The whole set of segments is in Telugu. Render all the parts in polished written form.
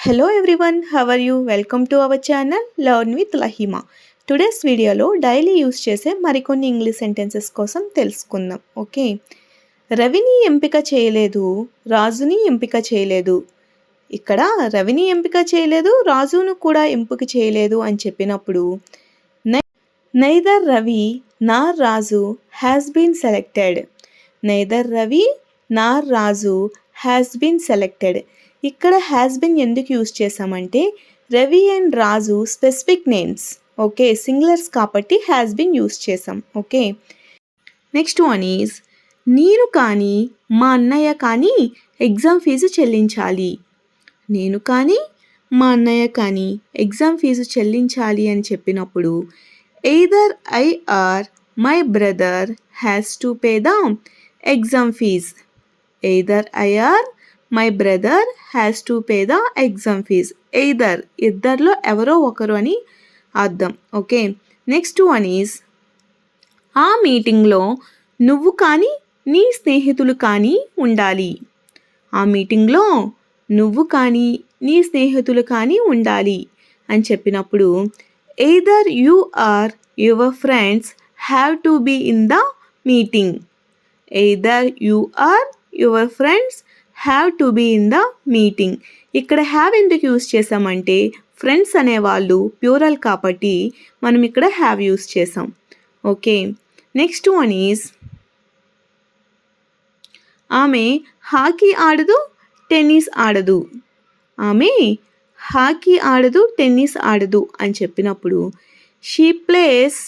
Hello everyone, how are you? Welcome to our channel Learn with Lahima. Today's వీడియోలో డైలీ యూస్ చేసే మరికొన్ని ఇంగ్లీష్ సెంటెన్సెస్ కోసం తెలుసుకుందాం. ఓకే, రవిని ఎంపిక చేయలేదు, రాజుని ఎంపిక చేయలేదు. ఇక్కడ రవిని ఎంపిక చేయలేదు, రాజును కూడా ఎంపిక చేయలేదు అని చెప్పినప్పుడు neither Ravi nor Raju has been selected. Neither Ravi nor Raju has been selected. ఇక్కడ హ్యాస్ బీన్ ఎందుకు యూజ్ చేసామంటే Ravi and Raju specific names. Okay, singulars కాబట్టి హ్యాస్ బీన్ యూజ్ చేసాం. ఓకే, నెక్స్ట్ వన్ ఈజ్ నేను కానీ మా అన్నయ్య కానీ ఎగ్జామ్ ఫీజు చెల్లించాలి. నేను కానీ మా అన్నయ్య కానీ ఎగ్జామ్ ఫీజు చెల్లించాలి అని చెప్పినప్పుడు either I or my brother has to pay the exam fees. Either I or my brother has to pay the exam fees. Either ఇద్దరిలో ఎవరో ఒకరు అని అర్థం. ఓకే, నెక్స్ట్ వన్ ఈజ్ ఆ మీటింగ్లో నువ్వు కానీ నీ స్నేహితులు కానీ ఉండాలి. ఆ మీటింగ్లో నువ్వు కానీ నీ స్నేహితులు కానీ ఉండాలి అని చెప్పినప్పుడు either you or your friends have to be in the meeting. Either you or your friends have to be in the meeting. ఇక్కడ హ్యావ్ ఎందుకు యూస్ చేసామంటే ఫ్రెండ్స్ అనేవాళ్ళు ప్యూరల్ కాబట్టి మనం ఇక్కడ హ్యావ్ యూస్ చేసాం. ఓకే, నెక్స్ట్ వన్ ఈజ్ ఆమె హాకీ ఆడదు, టెన్నిస్ ఆడదు. ఆమె హాకీ ఆడదు, టెన్నిస్ ఆడదు అని చెప్పినప్పుడు she plays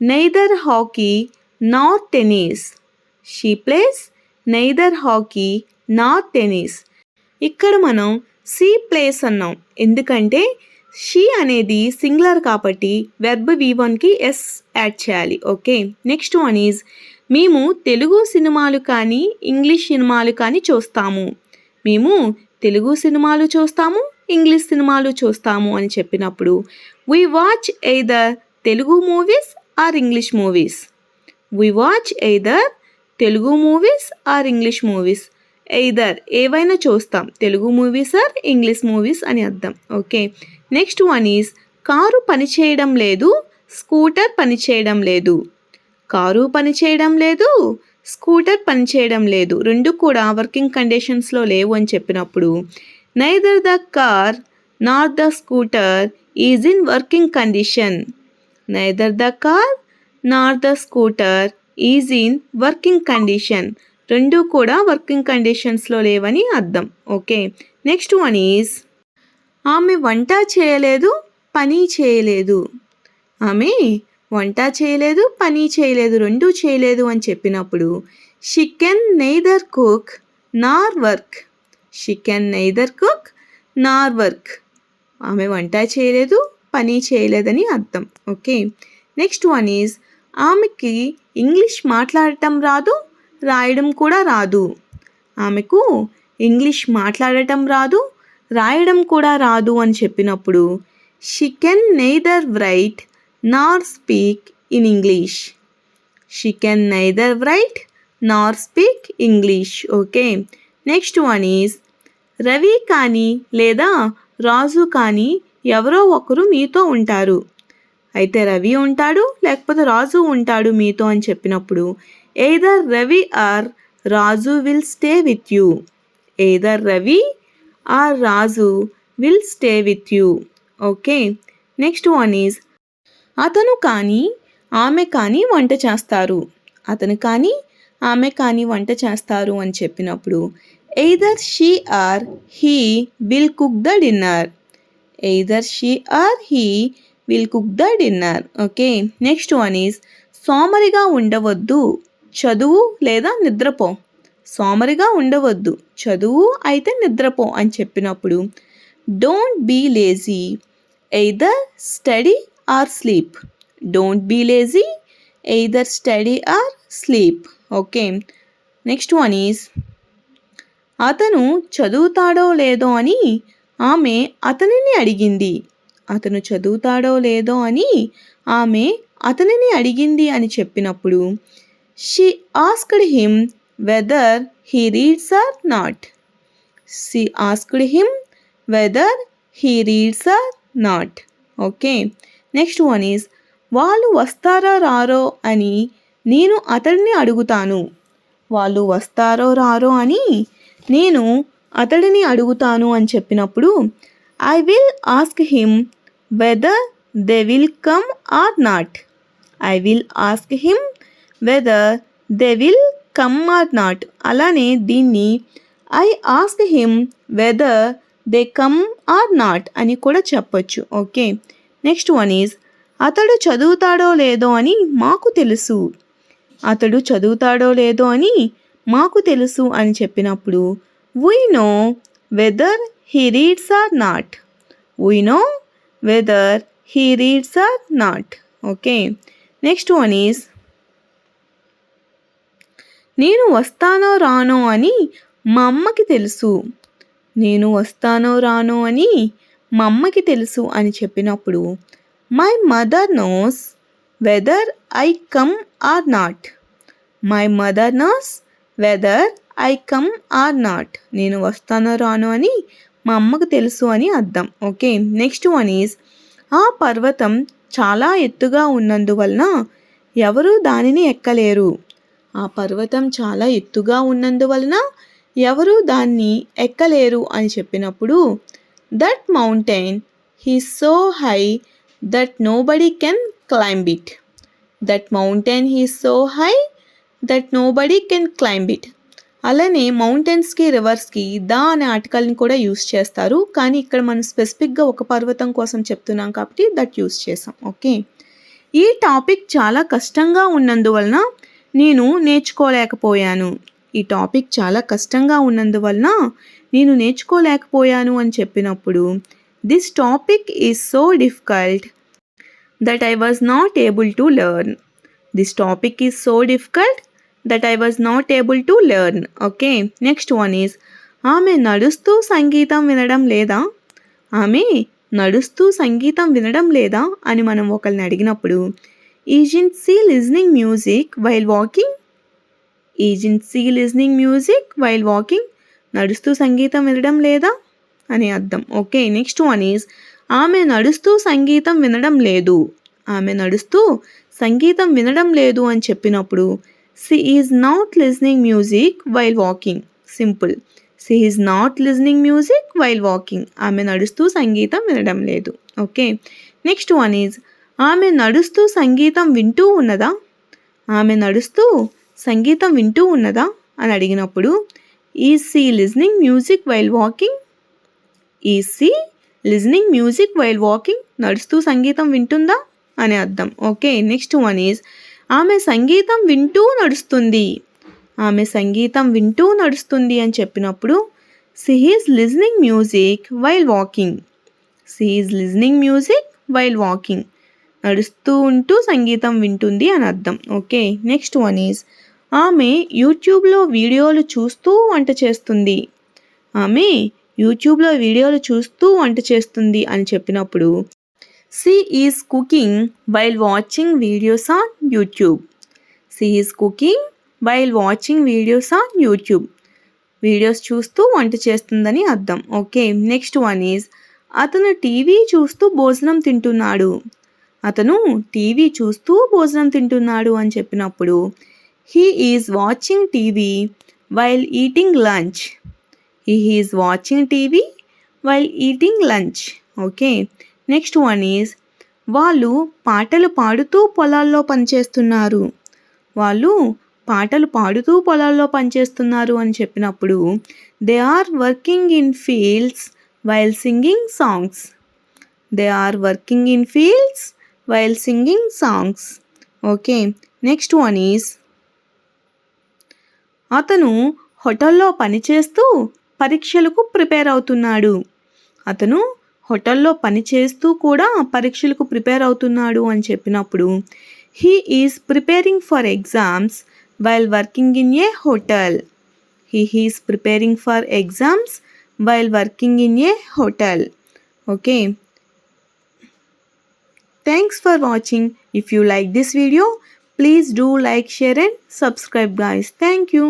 neither hockey nor tennis. She plays neither hockey nor tennis. ఇక్కడ మనం షీ ప్లేస్ అన్నాం ఎందుకంటే షీ అనేది సింగులర్ కాబట్టి వెర్బ్ V1కి ఎస్ యాడ్ చేయాలి. ఓకే, నెక్స్ట్ వన్ ఈజ్ మేము తెలుగు సినిమాలు కానీ ఇంగ్లీష్ సినిమాలు కానీ చూస్తాము. మేము తెలుగు సినిమాలు చూస్తాము, ఇంగ్లీష్ సినిమాలు చూస్తాము అని చెప్పినప్పుడు we watch either Telugu movies or English movies. We watch either Telugu movies or English movies. Either ఏవైనా చూస్తాం, Telugu movies or English movies అని అర్థం. Okay, next one is car పనిచేయడం లేదు, స్కూటర్ పనిచేయడం లేదు. కారు పనిచేయడం లేదు, స్కూటర్ పనిచేయడం లేదు. రెండు కూడా వర్కింగ్ కండిషన్స్లో లేవు అని చెప్పినప్పుడు neither the car nor the scooter is in working condition. Neither the car nor the scooter is in working condition. రెండు కూడా వర్కింగ్ కండిషన్స్లో లేవని అర్థం. ఓకే, నెక్స్ట్ వన్ ఈజ్ ఆమె వంట చేయలేదు, పని చేయలేదు. ఆమె వంట చేయలేదు, పని చేయలేదు, రెండు చేయలేదు అని చెప్పినప్పుడు she can neither cook Nar work. She can neither cook Nar work. ఆమె వంట చేయలేదు, పని చేయలేదని అర్థం. ఓకే, నెక్స్ట్ వన్ ఈజ్ ఆమెకి ఇంగ్లీష్ మాట్లాడటం రాదు, రాయడం కూడా రాదు. ఆమెకు ఇంగ్లీష్ మాట్లాడటం రాదు, రాయడం కూడా రాదు అని చెప్పినప్పుడు she can neither write nor speak in English. She can neither write nor speak English. Okay, next one is Ravi కానీ లేదా రాజు కానీ ఎవరో ఒకరు మీతో ఉంటారు. అయితే రవి ఉంటాడు లేకపోతే రాజు ఉంటాడు మీతో అని చెప్పినప్పుడు either Ravi or Raju will stay with you. Either Ravi or Raju will stay with you. Okay, next one is అతను కానీ ఆమె కానీ వంట చేస్తారు. అతను కానీ ఆమె కానీ వంట చేస్తారు అని చెప్పినప్పుడు either she or he will cook the dinner. Either she or he will cook the dinner. Okay, next one is సోమరిగా ఉండవద్దు, చదువు లేదా నిద్రపో. సోమరిగా ఉండవద్దు, చదువు అయితే నిద్రపో అని చెప్పినప్పుడు don't be lazy, either study or sleep. Don't be lazy, either study or sleep. Okay, next one is అతను చదువుతాడో లేదో అని ఆమె అతనిని అడిగింది. అతను చదువుతాడో లేదో అని ఆమె అతనిని అడిగింది అని చెప్పినప్పుడు she asked him whether he reads or not. She asked him whether he reads or not. Okay, next one is వాళ్ళు వస్తారో రారో అని నేను అతడిని అడుగుతాను. వాళ్ళు వస్తారో రారో అని నేను అతడిని అడుగుతాను అని చెప్పినప్పుడు I will ask him whether they will come or not. I will ask him whether they will come or not. అలానే దీన్ని I ask him whether they come or not అని కూడా చెప్పొచ్చు. ఓకే, నెక్స్ట్ వన్ ఈజ్ అతడు చదువుతాడో లేదో అని మాకు తెలుసు. అతడు చదువుతాడో లేదో అని మాకు తెలుసు అని చెప్పినప్పుడు we know whether he reads or not. We know whether he reads or not. Okay, next one is నేను వస్తానో రానో అని మా అమ్మకి తెలుసు. నేను వస్తానో రానో అని మా అమ్మకి తెలుసు అని చెప్పినప్పుడు my mother nose weather I come or not. My mother nose weather I come or not. నేను వస్తానో రానో అని మా అమ్మకు తెలుసు అని అర్థం. ఓకే, నెక్స్ట్ వన్ ఈజ్ ఆ పర్వతం చాలా ఎత్తుగా ఉన్నందువలన ఎవరూ దానిని ఎక్కలేరు. ఆ పర్వతం చాలా ఎత్తుగా ఉన్నందువలన ఎవరూ దాన్ని ఎక్కలేరు అని చెప్పినప్పుడు that mountain is so high that nobody can climb it. That mountain is so high that nobody can climb it. అలానే మౌంటైన్స్కి రివర్స్కి ద అనే ఆర్టికల్ని కూడా యూస్ చేస్తారు, కానీ ఇక్కడ మనం స్పెసిఫిక్గా ఒక పర్వతం కోసం చెప్తున్నాం కాబట్టి దట్ యూస్ చేసాం. ఓకే, ఈ టాపిక్ చాలా కష్టంగా ఉన్నందువలన నేను నేర్చుకోలేకపోయాను. ఈ టాపిక్ చాలా కష్టంగా ఉన్నందువలన నేను నేర్చుకోలేకపోయాను అని చెప్పినప్పుడు this topic is so difficult that I was not able to learn. This topic is so difficult that I was not able to learn. Okay, next one is ఆమె నడుస్తూ సంగీతం వినడం లేదా. ఆమె నడుస్తూ సంగీతం వినడం లేదా అని మనం ఒకరిని అడిగినప్పుడు isn't she listening music while walking. Isn't she listening music while walking. నడుస్తూ సంగీతం వినడం లేదా అని అర్థం. ఓకే, నెక్స్ట్ వన్ ఈజ్ ఆమె నడుస్తూ సంగీతం వినడం లేదు. ఆమె నడుస్తూ సంగీతం వినడం లేదు అని చెప్పినప్పుడు she is not listening music while walking. Simple, she is not listening music while walking. ఆమె నడుస్తూ సంగీతం వినడం లేదు. ఓకే, నెక్స్ట్ వన్ ఈజ్ ఆమె నడుస్తూ సంగీతం వింటూ ఉన్నదా. ఆమె నడుస్తూ సంగీతం వింటూ ఉన్నదా అని అడిగినప్పుడు is she listening music while walking. Is she listening music while walking. నడుస్తూ సంగీతం వింటుందా అని అర్థం. ఓకే, నెక్స్ట్ వన్ ఈజ్ ఆమె సంగీతం వింటూ నడుస్తుంది. ఆమె సంగీతం వింటూ నడుస్తుంది అని చెప్పినప్పుడు she is listening music while walking. She is listening music while walking. నడుస్తూ ఉంటూ సంగీతం వింటుంది అని అర్థం. ఓకే, నెక్స్ట్ వన్ ఈజ్ ఆమె యూట్యూబ్లో వీడియోలు చూస్తూ వంట చేస్తుంది. ఆమె యూట్యూబ్లో వీడియోలు చూస్తూ వంట చేస్తుంది అని చెప్పినప్పుడు she is cooking while watching videos on YouTube. She is cooking while watching videos on YouTube. Videos చూస్తూ వంట చేస్తుందని అర్థం. ఓకే, నెక్స్ట్ వన్ ఈజ్ అతను టీవీ చూస్తూ భోజనం తింటున్నాడు. అతను టీవీ చూస్తూ భోజనం తింటున్నాడు అని చెప్పినప్పుడు he is watching TV while eating lunch. He is watching TV while eating lunch. Okay, next one is వాళ్ళు పాటలు పాడుతూ పొలాల్లో పనిచేస్తున్నారు. వాళ్ళు పాటలు పాడుతూ పొలాల్లో పనిచేస్తున్నారు అని చెప్పినప్పుడు they are working in fields while singing songs. They are working in fields while singing songs. Okay, next one is అతను హోటల్లో పనిచేస్తూ పరీక్షలకు ప్రిపేర్ అవుతున్నాడు. అతను హోటల్లో పనిచేస్తూ కూడా పరీక్షలకు ప్రిపేర్ అవుతున్నాడు అని చెప్పినప్పుడు he is preparing for exams while working in a hotel. He is preparing for exams while working in a hotel. Okay, thanks for watching. If you like this video, please do like, share and subscribe guys. Thank you.